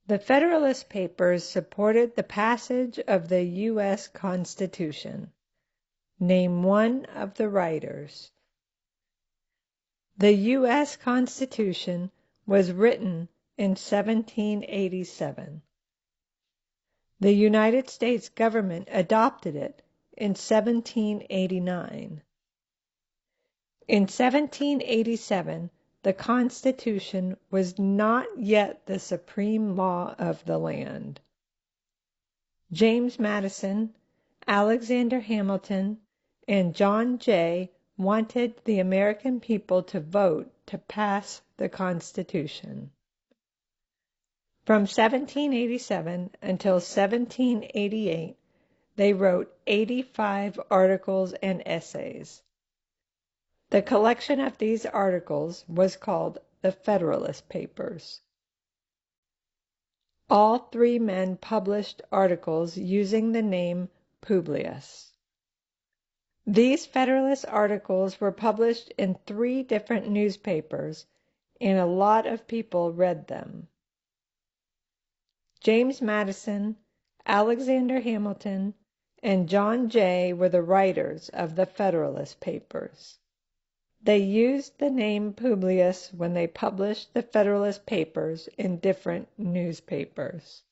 The Federalist Papers supported the passage of the U.S. Constitution. Name one of the writers. The U.S. Constitution was written in 1787. The United States government adopted it in 1789. In 1787, the Constitution was not yet the supreme law of the land. James Madison, Alexander Hamilton, and John Jay wanted the American people to vote to pass the Constitution. From 1787 until 1788, they wrote 85 articles and essays. The collection of these articles was called the Federalist Papers. All three men published articles using the name Publius. These Federalist articles were published in 3 different newspapers, and a lot of people read them. James Madison, Alexander Hamilton, and John Jay were the writers of the Federalist Papers. They used the name Publius when they published the Federalist Papers in different newspapers.